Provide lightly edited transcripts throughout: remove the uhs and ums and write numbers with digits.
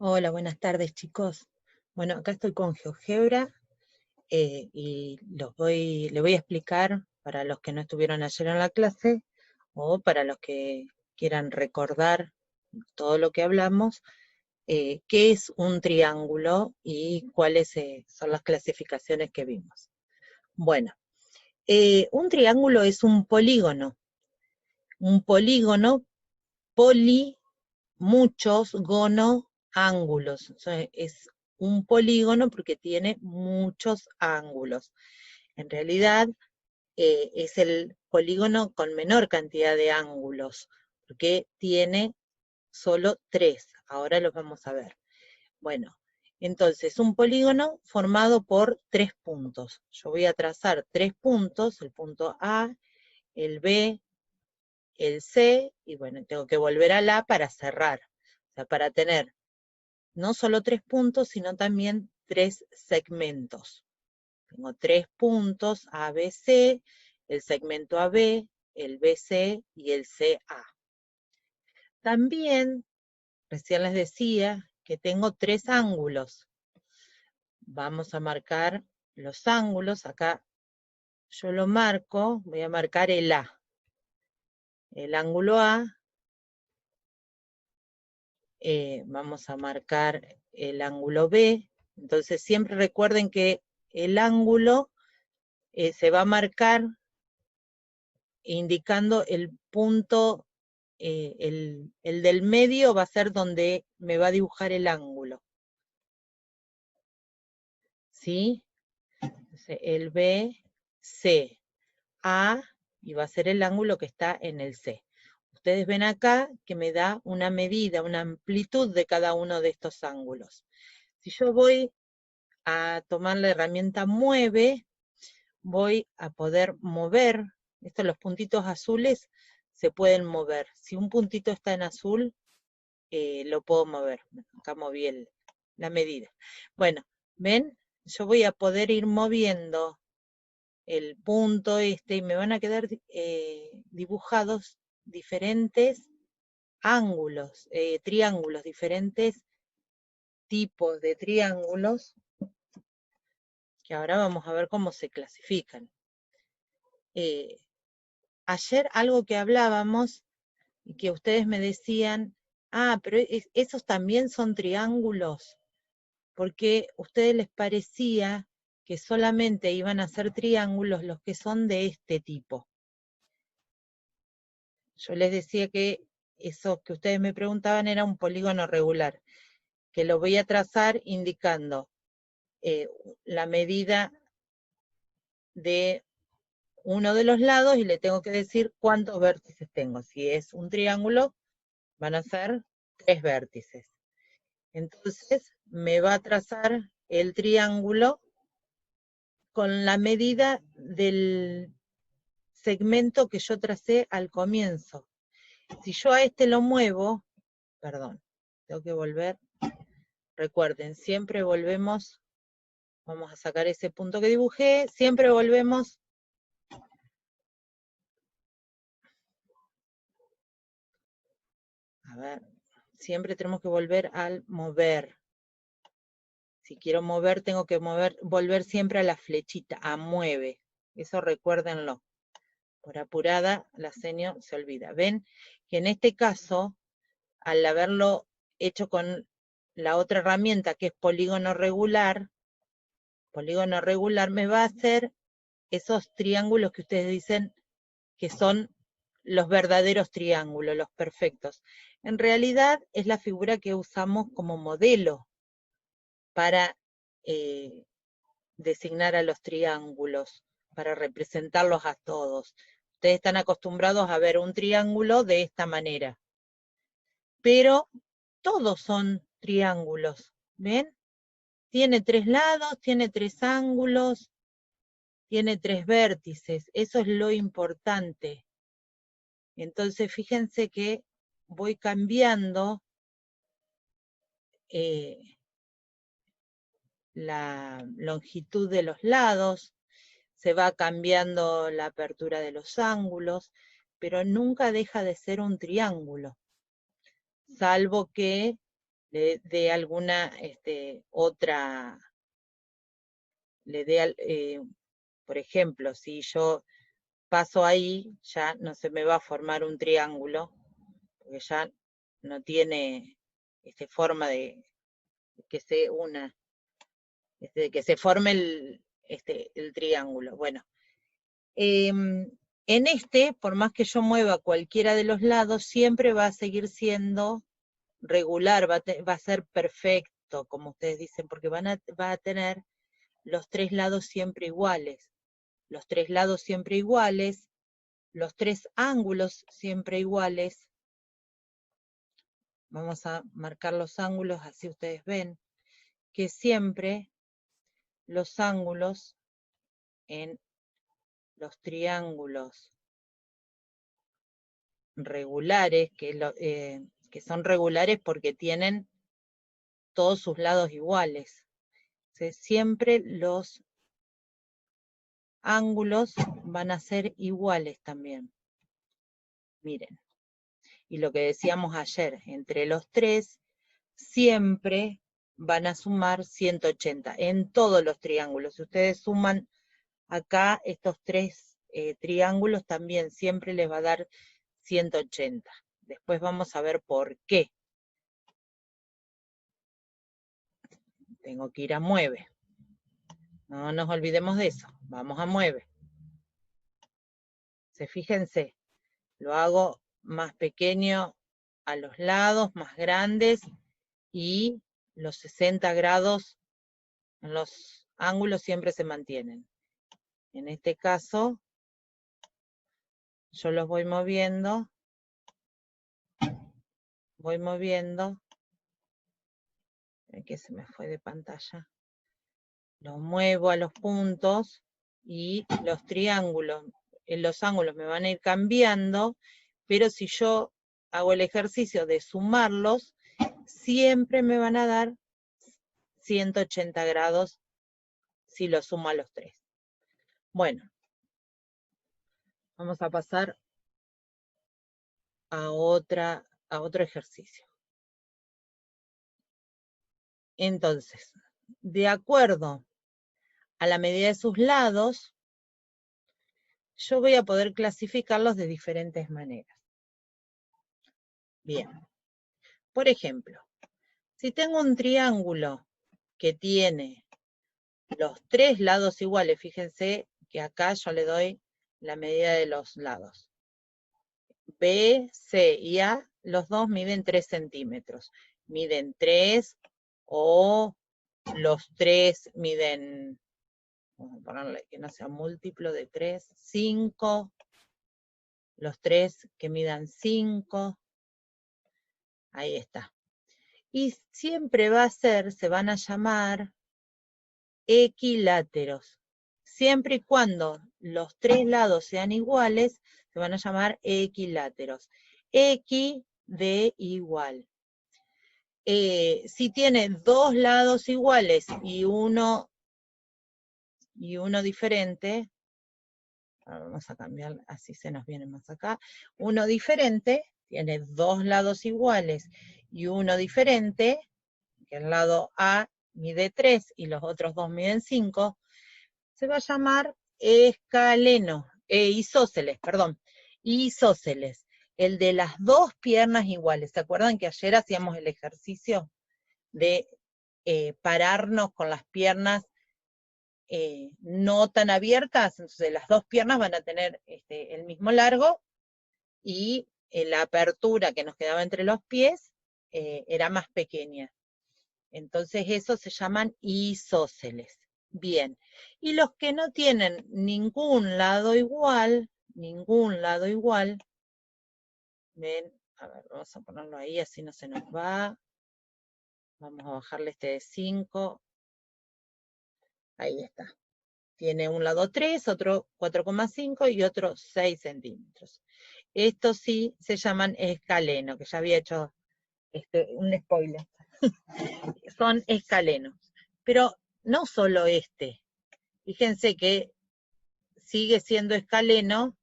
Hola, buenas tardes, chicos. Bueno, acá estoy con GeoGebra y le voy a explicar para los que no estuvieron ayer en la clase o para los que quieran recordar todo lo que hablamos, qué es un triángulo y cuáles son las clasificaciones que vimos. Bueno, un triángulo es un polígono. Un polígono, poli, muchos, gono, ángulos. O sea, es un polígono porque tiene muchos ángulos. En realidad es el polígono con menor cantidad de ángulos, porque tiene solo 3. Ahora los vamos a ver. Bueno, entonces un polígono formado por 3 puntos. Yo voy a trazar 3 puntos, el punto A, el B, el C, y bueno, tengo que volver al A para cerrar. O sea, para tener no solo 3 puntos, sino también 3 segmentos. Tengo 3 puntos A, B, C, el segmento AB, el BC y el CA. También, recién les decía que tengo 3 ángulos. Vamos a marcar los ángulos. Acá yo lo marco, voy a marcar el A. El ángulo A, vamos a marcar el ángulo B. Entonces siempre recuerden que el ángulo se va a marcar indicando el punto, el del medio va a ser donde me va a dibujar el ángulo. ¿Sí? Entonces, el B, C, A, y va a ser el ángulo que está en el C. Ustedes ven acá que me da una medida, una amplitud de cada uno de estos ángulos. Si yo voy a tomar la herramienta mueve, voy a poder mover, los puntitos azules se pueden mover. Si un puntito está en azul, lo puedo mover. Acá moví la medida. Bueno, ¿ven? Yo voy a poder ir moviendo el punto y me van a quedar dibujados diferentes ángulos, triángulos, diferentes tipos de triángulos, que ahora vamos a ver cómo se clasifican. Ayer algo que hablábamos y que ustedes me decían, pero esos también son triángulos, porque a ustedes les parecía que solamente iban a ser triángulos los que son de este tipo. Yo les decía que eso que ustedes me preguntaban era un polígono regular, que lo voy a trazar indicando la medida de uno de los lados y le tengo que decir cuántos vértices tengo. Si es un triángulo, van a ser 3 vértices. Entonces me va a trazar el triángulo con la medida del segmento que yo tracé al comienzo. Si yo a este lo muevo, perdón, tengo que volver, recuerden, siempre volvemos, vamos a sacar ese punto que dibujé, siempre volvemos a ver, siempre tenemos que volver al mover. Si quiero mover, tengo que volver siempre a la flechita, a mueve. Eso recuérdenlo. Por apurada, la seño se olvida. Ven que en este caso, al haberlo hecho con la otra herramienta que es polígono regular me va a hacer esos triángulos que ustedes dicen que son los verdaderos triángulos, los perfectos. En realidad es la figura que usamos como modelo para designar a los triángulos, para representarlos a todos. Ustedes están acostumbrados a ver un triángulo de esta manera, pero todos son triángulos, ¿ven? Tiene 3 lados, tiene 3 ángulos, tiene 3 vértices, eso es lo importante. Entonces fíjense que voy cambiando la longitud de los lados, se va cambiando la apertura de los ángulos, pero nunca deja de ser un triángulo, salvo que le dé alguna otra, le dé, por ejemplo, si yo paso ahí, ya no se me va a formar un triángulo, porque ya no tiene forma de que se una, que se forme el triángulo. Bueno, en por más que yo mueva cualquiera de los lados, siempre va a seguir siendo regular, va a ser perfecto, como ustedes dicen, porque va a tener los tres lados siempre iguales. Los tres lados siempre iguales, los tres ángulos siempre iguales. Vamos a marcar los ángulos, así ustedes ven que siempre los ángulos en los triángulos regulares, que son regulares porque tienen todos sus lados iguales. Entonces, siempre los ángulos van a ser iguales también. Miren. Y lo que decíamos ayer, entre los tres siempre van a sumar 180 en todos los triángulos. Si ustedes suman acá estos tres triángulos, también siempre les va a dar 180. Después vamos a ver por qué. Tengo que ir a mueve. No nos olvidemos de eso. Vamos a mueve. Fíjense, lo hago más pequeño a los lados, más grandes, y los 60 grados en los ángulos siempre se mantienen. En este caso, yo los voy moviendo, que se me fue de pantalla, los muevo a los puntos y los triángulos, los ángulos me van a ir cambiando, pero si yo hago el ejercicio de sumarlos, siempre me van a dar 180 grados si los sumo a los tres. Bueno, vamos a pasar a otro ejercicio. Entonces, de acuerdo a la medida de sus lados, yo voy a poder clasificarlos de diferentes maneras. Bien, por ejemplo, si tengo un triángulo que tiene los tres lados iguales, fíjense que acá yo le doy la medida de los lados. B, C y A, los dos miden 3 centímetros. Miden 3 o los tres miden, vamos a ponerle que no sea múltiplo de 3, 5, los tres que midan 5, ahí está. Y siempre se van a llamar equiláteros. Siempre y cuando los tres lados sean iguales, se van a llamar equiláteros. Equi de igual. Si tiene dos lados iguales y uno diferente, vamos a cambiar, así se nos viene más acá, uno diferente, tiene dos lados iguales y uno diferente, que el lado A mide 3 y los otros dos miden 5, se va a llamar isósceles, perdón, isósceles, el de las dos piernas iguales. ¿Se acuerdan que ayer hacíamos el ejercicio de pararnos con las piernas no tan abiertas? Entonces las dos piernas van a tener el mismo largo y la apertura que nos quedaba entre los pies era más pequeña. Entonces esos se llaman isósceles. Bien, y los que no tienen ningún lado igual, ven, a ver, vamos a ponerlo ahí, así no se nos va. Vamos a bajarle este de 5. Ahí está. Tiene un lado 3, otro 4,5 y otro 6 centímetros. Estos sí se llaman escalenos, que ya había hecho un spoiler. Son escalenos. Pero no solo fíjense que sigue siendo escaleno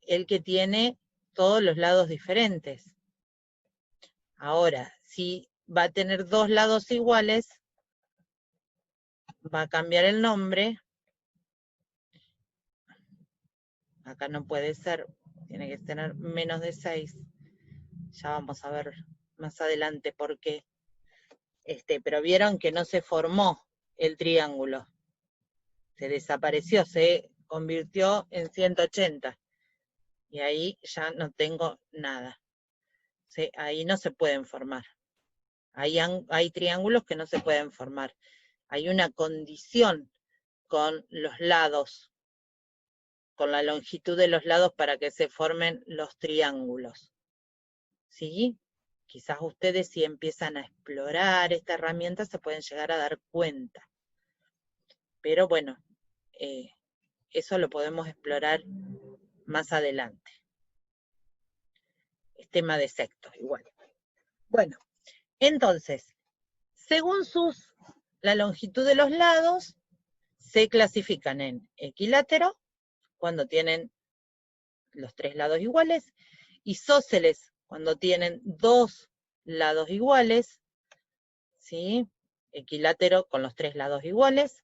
el que tiene todos los lados diferentes. Ahora, si va a tener dos lados iguales, va a cambiar el nombre. Acá no puede ser, tiene que tener menos de 6. Ya vamos a ver más adelante por qué. Pero vieron que no se formó el triángulo. Se desapareció, se convirtió en 180. Y ahí ya no tengo nada. Ahí no se pueden formar. Hay triángulos que no se pueden formar. Hay una condición con los lados, con la longitud de los lados para que se formen los triángulos. ¿Sí? Quizás ustedes, si empiezan a explorar esta herramienta, se pueden llegar a dar cuenta. Pero bueno, eso lo podemos explorar más adelante. Es tema de sexto, igual. Bueno, entonces, según la longitud de los lados, se clasifican en equilátero, cuando tienen los tres lados iguales, isósceles, cuando tienen dos lados iguales, ¿sí? Equilátero con los tres lados iguales,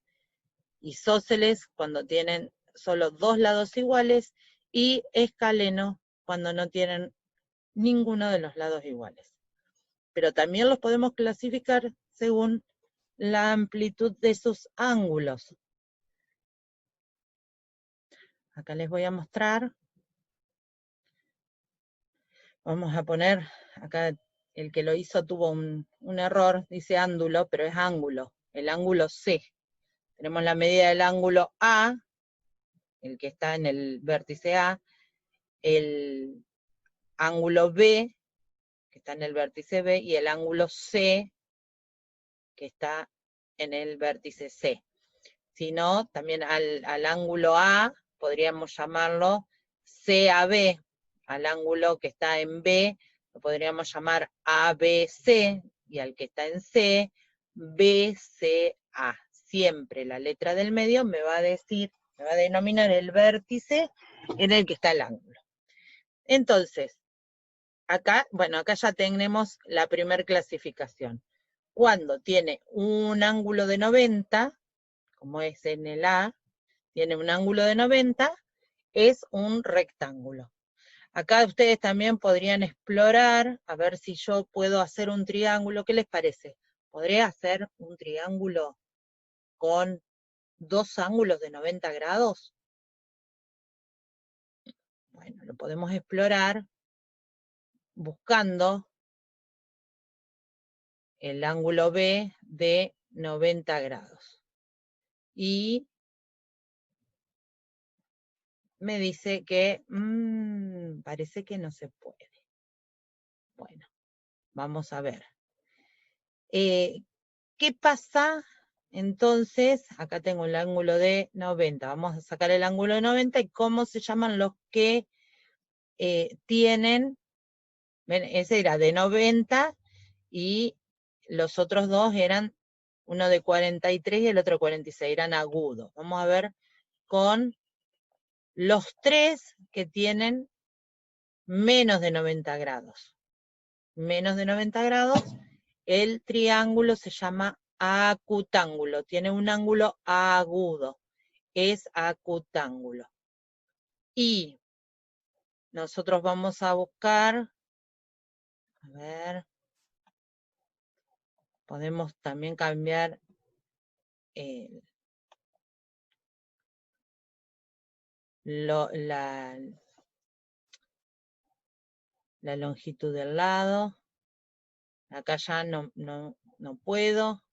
isósceles cuando tienen solo dos lados iguales, y escaleno cuando no tienen ninguno de los lados iguales. Pero también los podemos clasificar según la amplitud de sus ángulos. Acá les voy a mostrar. Vamos a poner, acá el que lo hizo tuvo un error, dice ángulo, pero es ángulo, el ángulo C. Tenemos la medida del ángulo A, el que está en el vértice A, el ángulo B, que está en el vértice B, y el ángulo C, que está en el vértice C. Si no, también al ángulo A podríamos llamarlo CAB, al ángulo que está en B lo podríamos llamar ABC, y al que está en C, BCA. Siempre la letra del medio me va a denominar el vértice en el que está el ángulo. Entonces, acá, bueno, acá ya tenemos la primera clasificación. Cuando tiene un ángulo de 90, como es en el A, tiene un ángulo de 90, es un rectángulo. Acá ustedes también podrían explorar, a ver si yo puedo hacer un triángulo. ¿Qué les parece? ¿Podría hacer un triángulo con dos ángulos de 90 grados? Bueno, lo podemos explorar buscando el ángulo B de 90 grados. Y me dice que parece que no se puede. Bueno, vamos a ver. ¿Qué pasa? Entonces, acá tengo el ángulo de 90. Vamos a sacar el ángulo de 90 y cómo se llaman los que tienen, ven, ese era de 90 y los otros dos eran uno de 43 y el otro 46, eran agudos. Vamos a ver con los tres que tienen menos de 90 grados. Menos de 90 grados, el triángulo se llama acutángulo, tiene un ángulo agudo, es acutángulo. Y nosotros vamos a buscar, a ver, podemos también cambiar la longitud del lado. Acá ya no puedo.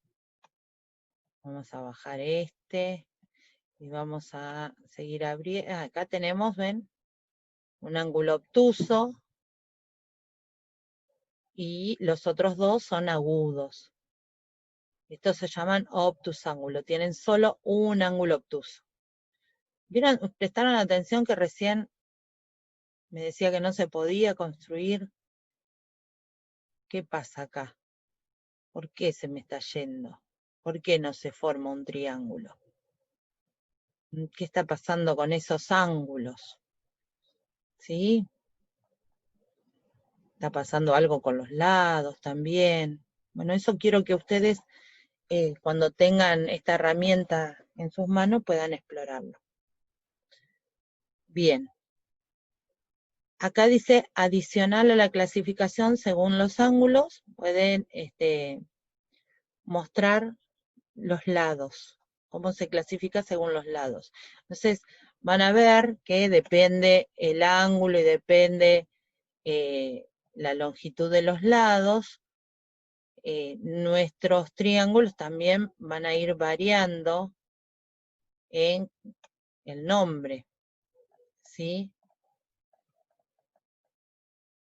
Vamos a bajar este y vamos a seguir abriendo. Acá tenemos, ven, un ángulo obtuso, y los otros dos son agudos. Estos se llaman obtusángulo, tienen solo un ángulo obtuso. ¿Vieron? ¿Prestaron atención que recién me decía que no se podía construir? ¿Qué pasa acá? ¿Por qué se me está yendo? ¿Por qué no se forma un triángulo? ¿Qué está pasando con esos ángulos? ¿Sí? está pasando algo con los lados también. Bueno, eso quiero que ustedes, cuando tengan esta herramienta en sus manos, puedan explorarlo. Bien. Acá dice adicional a la clasificación según los ángulos, pueden mostrar los lados, cómo se clasifica según los lados. Entonces, van a ver que depende el ángulo y depende la longitud de los lados, nuestros triángulos también van a ir variando en el nombre, ¿sí?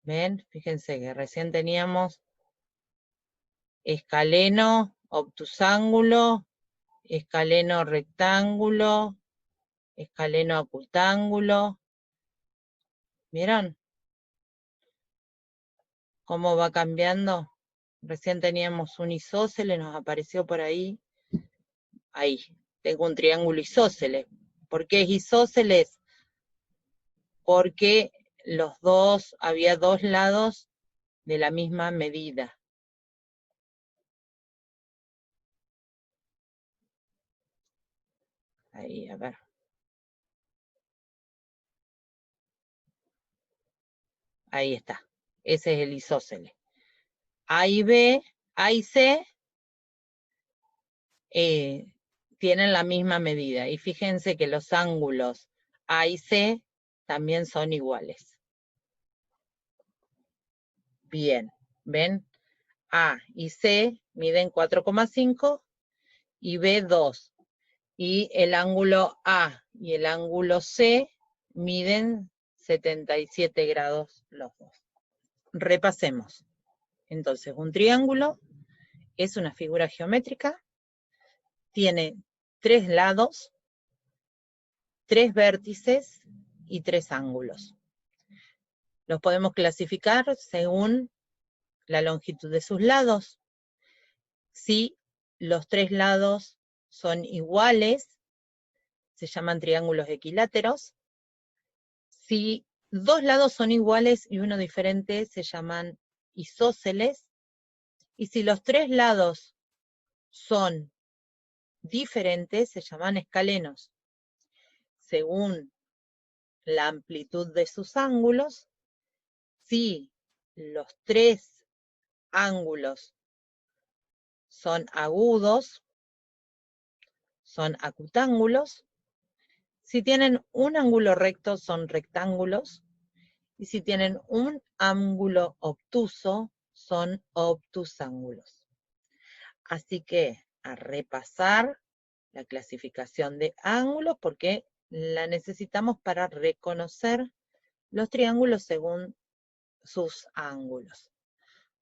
¿Ven? Fíjense que recién teníamos escaleno, obtusángulo, escaleno rectángulo, escaleno acutángulo. ¿Vieron cómo va cambiando? Recién teníamos un isósceles, nos apareció por ahí. Ahí, tengo un triángulo isósceles. ¿Por qué es isósceles? Porque había dos lados de la misma medida. Ahí, a ver. Ahí está. Ese es el isósceles. A y B, A y C tienen la misma medida. Y fíjense que los ángulos A y C también son iguales. Bien, ¿ven? A y C miden 4,5 y B 2. Y el ángulo A y el ángulo C miden 77 grados los dos. Repasemos. Entonces, un triángulo es una figura geométrica, tiene 3 lados, 3 vértices y 3 ángulos. Los podemos clasificar según la longitud de sus lados. Si los 3 lados son iguales, se llaman triángulos equiláteros. Si 2 lados son iguales y uno diferente, se llaman isósceles. Y si los 3 lados son diferentes, se llaman escalenos. Según la amplitud de sus ángulos, si los 3 ángulos son agudos, son acutángulos. Si tienen un ángulo recto, son rectángulos. Y si tienen un ángulo obtuso, son obtusángulos. Así que a repasar la clasificación de ángulos porque la necesitamos para reconocer los triángulos según sus ángulos.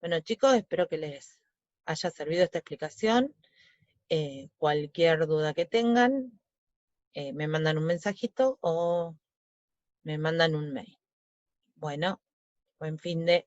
Bueno, chicos, espero que les haya servido esta explicación. Cualquier duda que tengan, me mandan un mensajito o me mandan un mail. Bueno, buen fin de